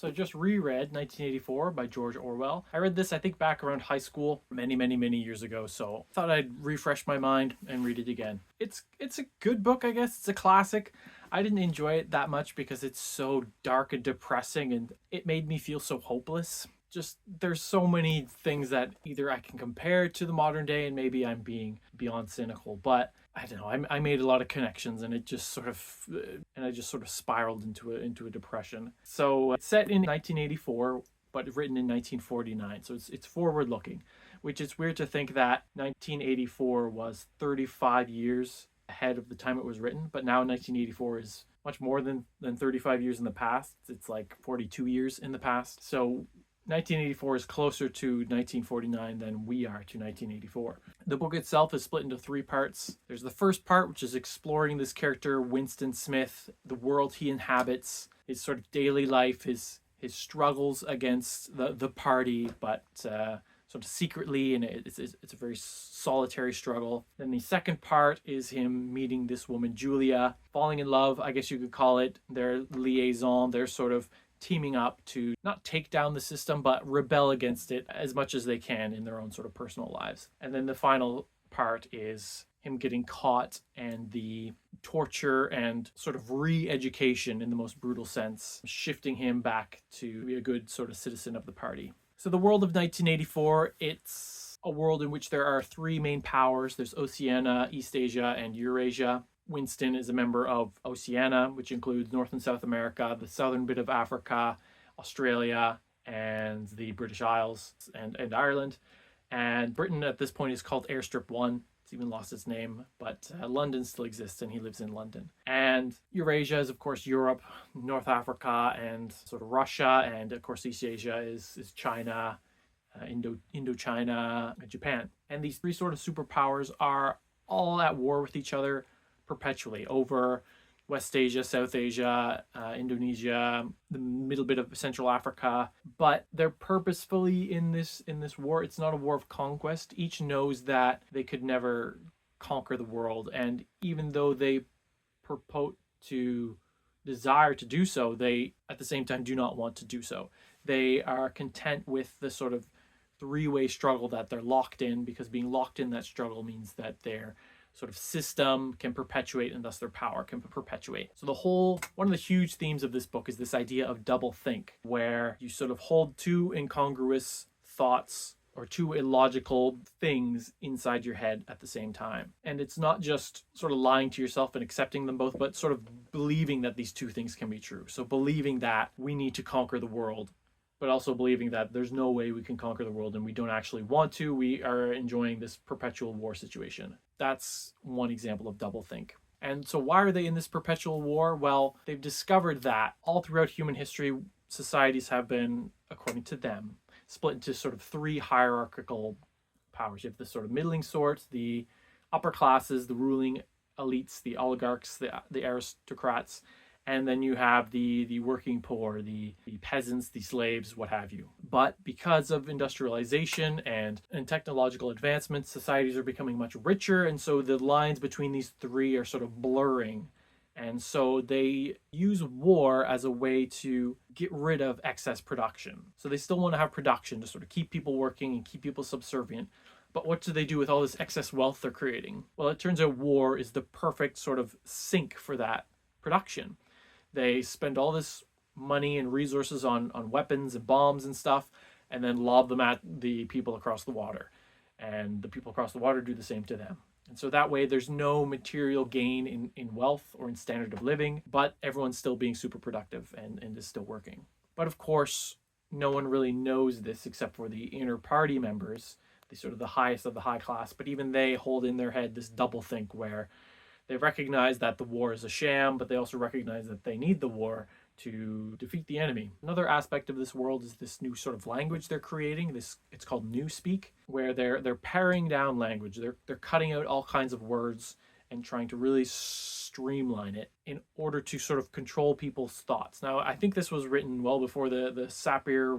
So I just reread 1984 by George Orwell. I read this, I think, back around high school many years ago, so thought I'd refresh my mind and read it again. It's a good book, I guess. It's a classic. I didn't enjoy it that much because it's so dark and depressing, and it made me feel so hopeless. Just there's so many things that either I can compare to the modern day, and maybe I'm being beyond cynical, but I don't know. I made a lot of connections, and it just sort of, and I just sort of spiraled into a depression. So it's set in 1984, but written in 1949. So it's forward looking, which is weird to think that 1984 was 35 years ahead of the time it was written, but now 1984 is much more than 35 years in the past. It's like 42 years in the past. So 1984 is closer to 1949 than we are to 1984. The book itself is split into three parts. There's the first part, which is exploring this character, Winston Smith, the world he inhabits, his sort of daily life, his struggles against the party, but sort of secretly, and it's a very solitary struggle. Then the second part is him meeting this woman, Julia, falling in love, I guess you could call it, their liaison, their sort of teaming up to not take down the system, but rebel against it as much as they can in their own sort of personal lives. And then the final part is him getting caught and the torture and sort of re-education in the most brutal sense, shifting him back to be a good sort of citizen of the party. So the world of 1984, it's a world in which there are three main powers. There's Oceania, East Asia, and Eurasia. Winston is a member of Oceania, which includes North and South America, the southern bit of Africa, Australia, and the British Isles and Ireland. And Britain at this point is called Airstrip 1. It's even lost its name, but London still exists, and he lives in London. And Eurasia is, of course, Europe, North Africa, and sort of Russia. And, of course, East Asia is China, Indochina, and Japan. And these three sort of superpowers are all at war with each other perpetually over West Asia, South Asia, Indonesia, the middle bit of Central Africa, but they're purposefully in this war. It's not a war of conquest. Each knows that they could never conquer the world, and even though they purport to desire to do so, they at the same time do not want to do so. They are content with the sort of three-way struggle that they're locked in, because being locked in that struggle means that they're sort of system can perpetuate, and thus their power can perpetuate. So one of the huge themes of this book is this idea of double think, where you sort of hold two incongruous thoughts or two illogical things inside your head at the same time. And it's not just sort of lying to yourself and accepting them both, but sort of believing that these two things can be true. So believing that we need to conquer the world, but also believing that there's no way we can conquer the world and we don't actually want to. We are enjoying this perpetual war situation. That's one example of doublethink. And so why are they in this perpetual war? Well, they've discovered that all throughout human history, societies have been, according to them, split into sort of three hierarchical powers. You have the sort of middling sort, the upper classes, the ruling elites, the oligarchs, the aristocrats, and then you have the working poor, the peasants, the slaves, what have you. But because of industrialization and technological advancements, societies are becoming much richer, and so the lines between these three are sort of blurring. And so they use war as a way to get rid of excess production. So they still want to have production to sort of keep people working and keep people subservient. But what do they do with all this excess wealth they're creating? Well, it turns out war is the perfect sort of sink for that production. They spend all this money and resources on weapons and bombs and stuff, and then lob them at the people across the water. And the people across the water do the same to them. And so that way there's no material gain in wealth or in standard of living, but everyone's still being super productive and is still working. But of course, no one really knows this except for the inner party members, the sort of the highest of the high class. But even they hold in their head this doublethink where they recognize that the war is a sham, but they also recognize that they need the war to defeat the enemy. Another aspect of this world is this new sort of language they're creating. It's called Newspeak, where they're paring down language. They're cutting out all kinds of words and trying to really streamline it in order to sort of control people's thoughts. Now, I think this was written well before the Sapir,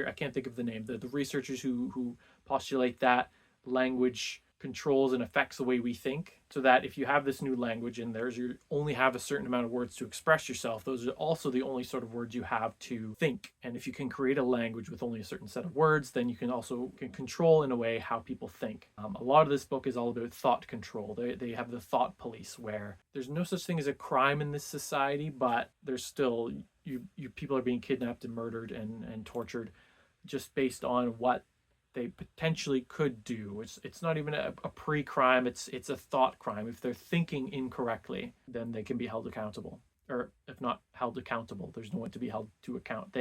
I can't think of the name, the researchers who postulate that language controls and affects the way we think, so that if you have this new language and you only have a certain amount of words to express yourself, those are also the only sort of words you have to think. And if you can create a language with only a certain set of words, then you can also control in a way how people think. A lot of this book is all about thought control. They have the thought police, where there's no such thing as a crime in this society, but there's still people are being kidnapped and murdered and tortured just based on what they potentially could do. It's not even a pre-crime, it's a thought crime. If they're thinking incorrectly, then they can be held accountable. Or if not held accountable, there's no one to be held to account.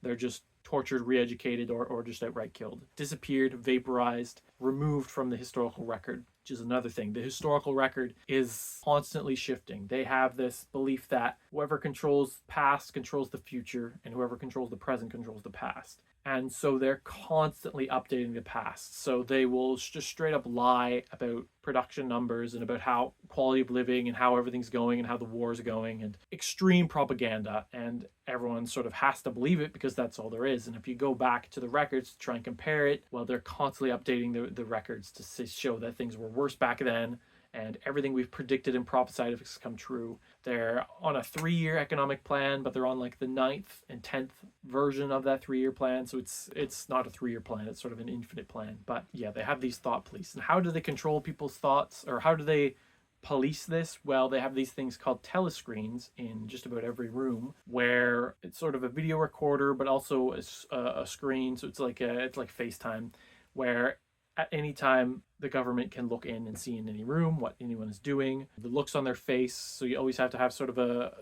They're just tortured, re-educated, or just outright killed. Disappeared, vaporized, removed from the historical record, which is another thing. The historical record is constantly shifting. They have this belief that whoever controls past controls the future, and whoever controls the present controls the past. And so they're constantly updating the past. So they will just straight up lie about production numbers and about how quality of living and how everything's going and how the war is going, and extreme propaganda. And everyone sort of has to believe it because that's all there is. And if you go back to the records to try and compare it, well, they're constantly updating the records to show that things were worse back then, and everything we've predicted and prophesied has come true. They're on a 3-year economic plan, but they're on like the 9th and 10th version of that 3-year plan. So it's not a 3-year plan, it's sort of an infinite plan. But yeah, they have these thought police. And how do they control people's thoughts, or how do they police this? Well, they have these things called telescreens in just about every room, where it's sort of a video recorder, but also a screen. So it's like FaceTime, where at any time the government can look in and see in any room what anyone is doing, the looks on their face. So you always have to have sort of a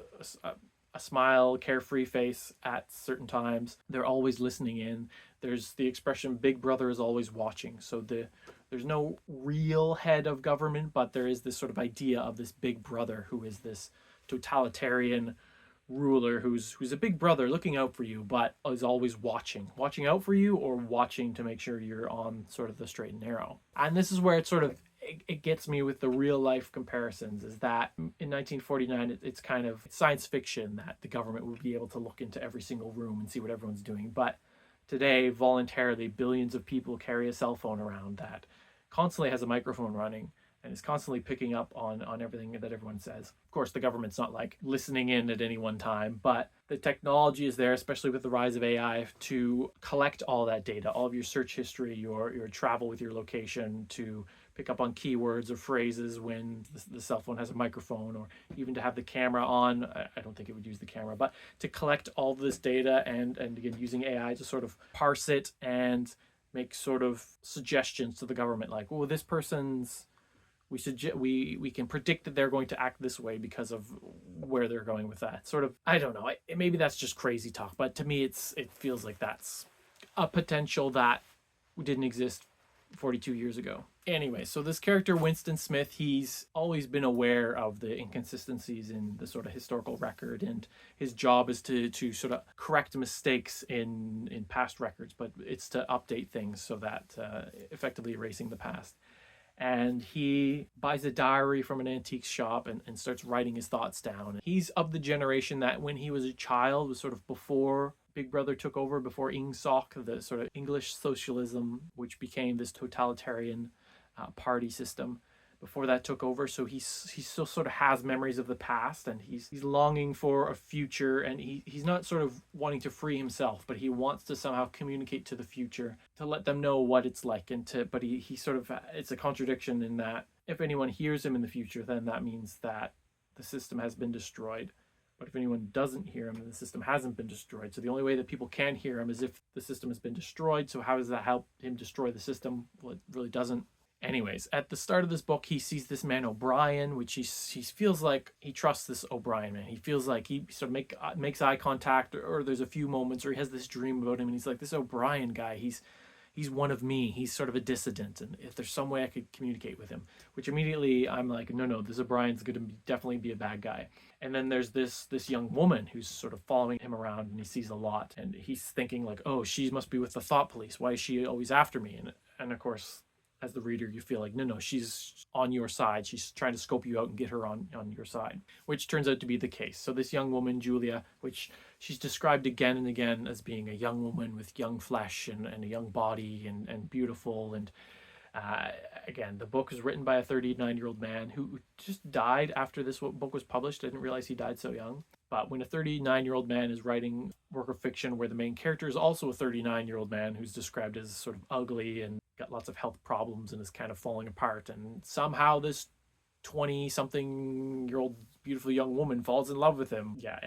smile, carefree face at certain times. They're always listening in. There's the expression "Big Brother is always watching." So there's no real head of government, but there is this sort of idea of this big brother who is this totalitarian ruler who's a big brother looking out for you, but is always watching out for you, or watching to make sure you're on sort of the straight and narrow. And this is where it gets me with the real life comparisons, is that in 1949 it's kind of science fiction that the government would be able to look into every single room and see what everyone's doing. But today, voluntarily, billions of people carry a cell phone around that constantly has a microphone running and is constantly picking up on everything that everyone says. Of course, the government's not like listening in at any one time, but the technology is there, especially with the rise of AI, to collect all that data, all of your search history, your travel with your location, to pick up on keywords or phrases when the cell phone has a microphone, or even to have the camera on. I don't think it would use the camera, but to collect all this data and again, using AI to sort of parse it and make sort of suggestions to the government, like, oh, this person's, we can predict that they're going to act this way because of where they're going with that. Sort of, I don't know, maybe that's just crazy talk, but to me it feels like that's a potential that didn't exist 42 years ago. Anyway, so this character Winston Smith, he's always been aware of the inconsistencies in the sort of historical record, and his job is to sort of correct mistakes in past records, but it's to update things so that effectively erasing the past. And he buys a diary from an antique shop and starts writing his thoughts down. He's of the generation that when he was a child, was sort of before Big Brother took over, before Ingsoc, the sort of English socialism, which became this totalitarian party system. Before that took over, so he still sort of has memories of the past, and he's longing for a future, and he's not sort of wanting to free himself, but he wants to somehow communicate to the future to let them know what it's like, but he sort of, it's a contradiction in that if anyone hears him in the future, then that means that the system has been destroyed. But if anyone doesn't hear him, then the system hasn't been destroyed. So the only way that people can hear him is if the system has been destroyed. So how does that help him destroy the system? Well, it really doesn't. Anyways, at the start of this book, he sees this man O'Brien, which he feels like he trusts this O'Brien man. He feels like he sort of makes eye contact, or there's a few moments where he has this dream about him, and he's like, this O'Brien guy, he's one of me. He's sort of a dissident, and if there's some way I could communicate with him, which immediately I'm like, no, this O'Brien's going to definitely be a bad guy. And then there's this young woman who's sort of following him around, and he sees a lot, and he's thinking like, oh, she must be with the thought police. Why is she always after me? And of course, as the reader, you feel like, no, she's on your side. She's trying to scope you out and get her on your side, which turns out to be the case. So this young woman, Julia, which she's described again and again as being a young woman with young flesh and a young body and beautiful. And Uh, Again, the book is written by a 39-year-old man who just died after this book was published. I didn't realize he died so young. But when a 39-year-old man is writing work of fiction where the main character is also a 39-year-old man who's described as sort of ugly and got lots of health problems and is kind of falling apart, and somehow this 20-something-year-old beautiful young woman falls in love with him. Yeah,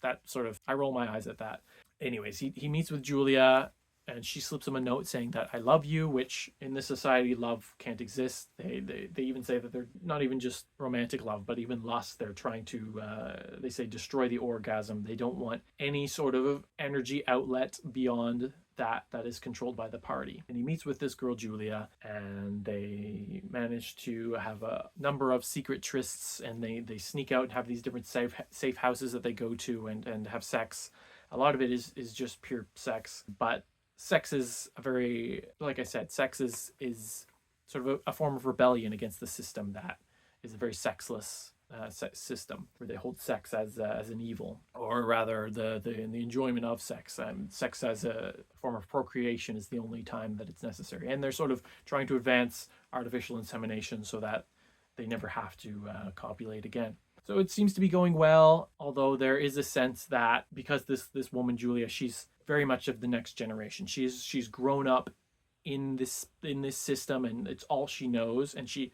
that sort of, I roll my eyes at that. Anyways, he meets with Julia, and she slips him a note saying that I love you, which in this society, love can't exist. They even say that they're not even just romantic love, but even lust. They're trying to, they say, destroy the orgasm. They don't want any sort of energy outlet beyond that is controlled by the party. And he meets with this girl Julia, and they manage to have a number of secret trysts, and they sneak out and have these different safe houses that they go to and have sex. A lot of it is just pure sex, but sex is a very, like I said, sex is sort of a form of rebellion against the system that is a very sexless system where they hold sex as an evil, or rather the enjoyment of sex. Sex as a form of procreation is the only time that it's necessary, and they're sort of trying to advance artificial insemination so that they never have to copulate again. So it seems to be going well, although there is a sense that because this woman Julia, she's very much of the next generation. She's grown up in this system, and it's all she knows, and she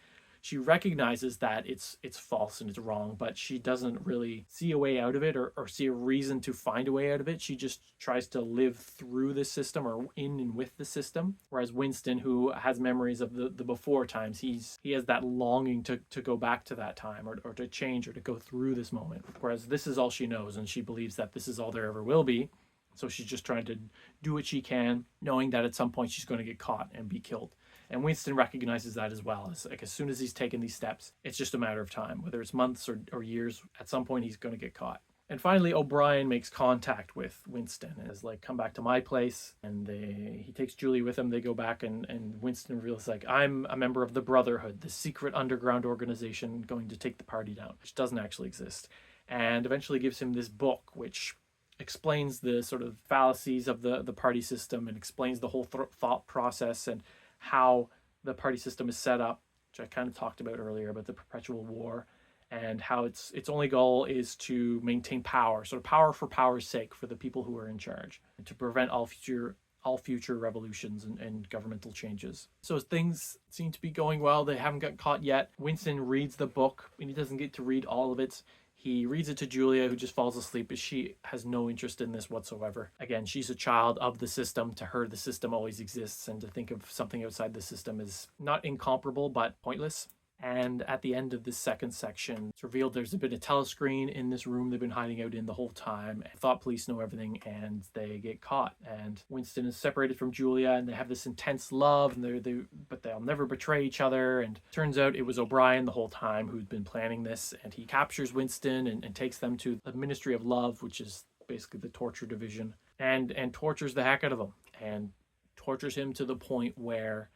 recognizes that it's false and it's wrong, but she doesn't really see a way out of it, or see a reason to find a way out of it. She just tries to live through the system, or in and with the system. Whereas Winston, who has memories of the before times, he has that longing to go back to that time, or to change, or to go through this moment. Whereas this is all she knows, and she believes that this is all there ever will be. So she's just trying to do what she can, knowing that at some point she's going to get caught and be killed. And Winston recognizes that as well. It's like as soon as he's taken these steps, it's just a matter of time, whether it's months or years. At some point, he's going to get caught. And finally, O'Brien makes contact with Winston and is like, come back to my place. And he takes Julie with him. They go back, and Winston reveals, like, I'm a member of the Brotherhood, the secret underground organization going to take the party down, which doesn't actually exist. And eventually gives him this book, which explains the sort of fallacies of the party system, and explains the whole thought process and how the party system is set up, which I kind of talked about earlier, about the perpetual war, and how its only goal is to maintain power, sort of power for power's sake, for the people who are in charge, and to prevent all future revolutions and governmental changes. So things seem to be going well. They haven't got caught yet. Winston reads the book, and he doesn't get to read all of it. He reads it to Julia, who just falls asleep, but she has no interest in this whatsoever. Again, she's a child of the system. To her, the system always exists, and to think of something outside the system is not incomparable, but pointless. And at the end of this second section, it's revealed there's been a telescreen in this room they've been hiding out in the whole time. Thought police know everything, and they get caught. And Winston is separated from Julia, and they have this intense love, and but they'll never betray each other. And turns out it was O'Brien the whole time who'd been planning this, and he captures Winston and takes them to the Ministry of Love, which is basically the torture division, and tortures the heck out of him, and tortures him to the point where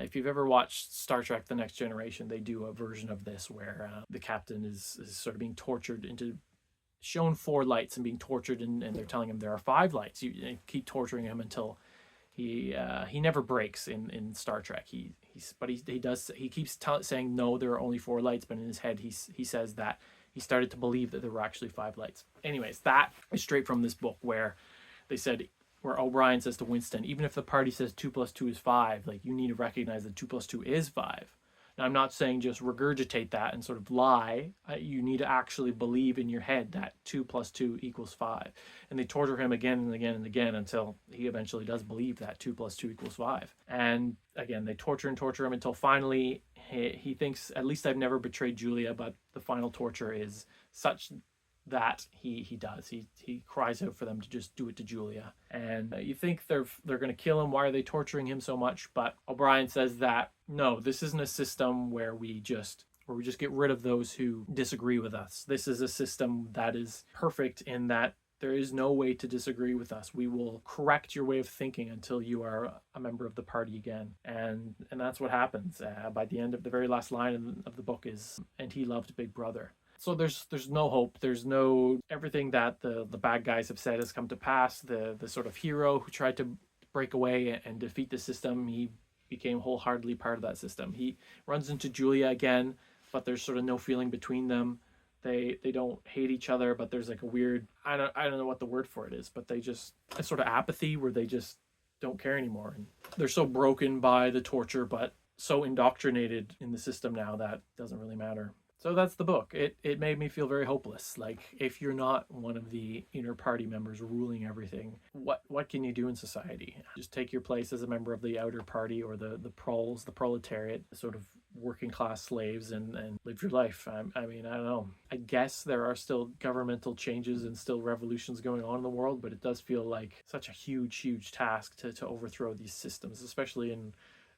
if you've ever watched Star Trek The Next Generation, they do a version of this where the captain is sort of being tortured into shown 4 lights and being tortured, and they're telling him there are 5 lights. You keep torturing him until he never breaks in Star Trek. He keeps saying no, there are only 4 lights, but in his head he says that he started to believe that there were actually 5 lights. Anyways, that is straight from this book where where O'Brien says to Winston, even if the party says 2 + 2 is 5, like, you need to recognize that 2 + 2 is 5. Now, I'm not saying just regurgitate that and sort of lie. You need to actually believe in your head that 2 + 2 = 5. And they torture him again and again and again until he eventually does believe that 2 + 2 = 5. And again, they torture him until finally he thinks, at least I've never betrayed Julia, but the final torture is such that he does. He cries out for them to just do it to Julia. And you think they're going to kill him. Why are they torturing him so much? But O'Brien says that, no, this isn't a system where we just get rid of those who disagree with us. This is a system that is perfect in that there is no way to disagree with us. We will correct your way of thinking until you are a member of the party again. And that's what happens. By the end of the very last line of the book is, and he loved Big Brother. So there's no hope. There's no, everything that the bad guys have said has come to pass. The sort of hero who tried to break away and defeat the system, he became wholeheartedly part of that system. He runs into Julia again, but there's sort of no feeling between them. They don't hate each other, but there's like a weird, I don't know what the word for it is, but they just, a sort of apathy where they just don't care anymore. And they're so broken by the torture, but so indoctrinated in the system now that it doesn't really matter. So that's the book. It made me feel very hopeless. Like, if you're not one of the inner party members ruling everything, what can you do in society? Just take your place as a member of the outer party, or the proles, the proletariat, sort of working class slaves, and live your life. I mean, I don't know. I guess there are still governmental changes and still revolutions going on in the world, but it does feel like such a huge task to overthrow these systems, especially in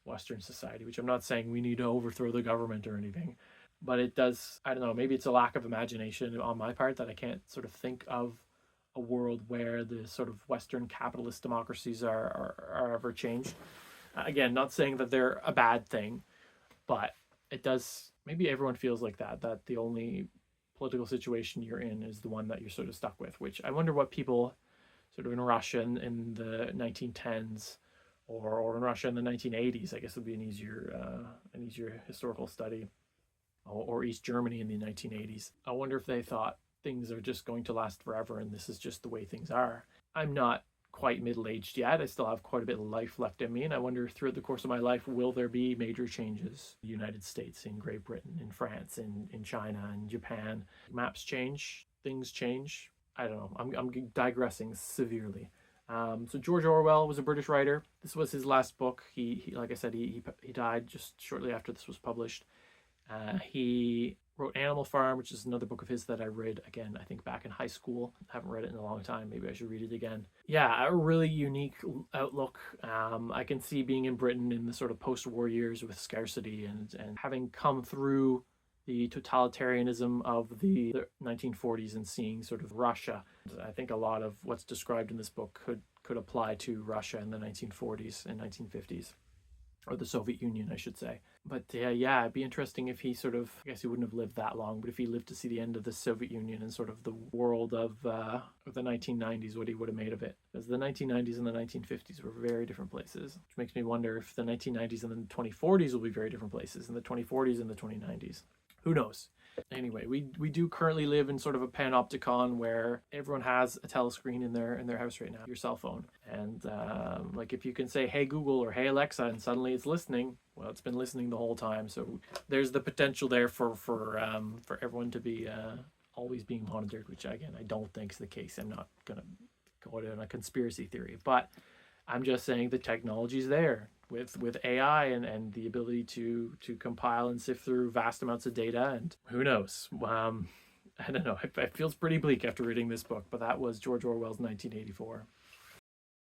Western society, which I'm not saying we need to overthrow the government or anything. But it does, I don't know, maybe it's a lack of imagination on my part that I can't sort of think of a world where the sort of Western capitalist democracies are ever changed. Again, not saying that they're a bad thing, but it does, maybe everyone feels like that the only political situation you're in is the one that you're sort of stuck with, which I wonder what people sort of in Russia in the 1910s or in Russia in the 1980s, I guess would be an easier historical study, or East Germany in the 1980s. I wonder if they thought things are just going to last forever and this is just the way things are. I'm not quite middle-aged yet. I still have quite a bit of life left in me, and I wonder throughout the course of my life, will there be major changes? The United States, in Great Britain, in France, in China, in Japan. Maps change, things change. I don't know. I'm digressing severely. So George Orwell was a British writer. This was his last book. He like I said, he died just shortly after this was published. He wrote Animal Farm, which is another book of his that I read, again, I think back in high school. I haven't read it in a long time. Maybe I should read it again. Yeah, a really unique outlook. I can see being in Britain in the sort of post-war years with scarcity and having come through the totalitarianism of the 1940s and seeing sort of Russia. I think a lot of what's described in this book could apply to Russia in the 1940s and 1950s. Or the Soviet Union, I should say. But yeah, it'd be interesting if he sort of, I guess he wouldn't have lived that long, but if he lived to see the end of the Soviet Union and sort of the world of the 1990s, what he would have made of it. Because the 1990s and the 1950s were very different places, which makes me wonder if the 1990s and the 2040s will be very different places, and the 2040s and the 2090s. Who knows? Anyway, we do currently live in sort of a panopticon where everyone has a telescreen in their house right now, your cell phone. And like if you can say, hey Google or hey Alexa, and suddenly it's listening, well, it's been listening the whole time. So there's the potential there for everyone to be always being monitored, which again, I don't think is the case. I'm not going to go on a conspiracy theory, but I'm just saying the technology's there with AI and the ability to compile and sift through vast amounts of data, and who knows. I don't know. It feels pretty bleak after reading this book, but that was George Orwell's 1984.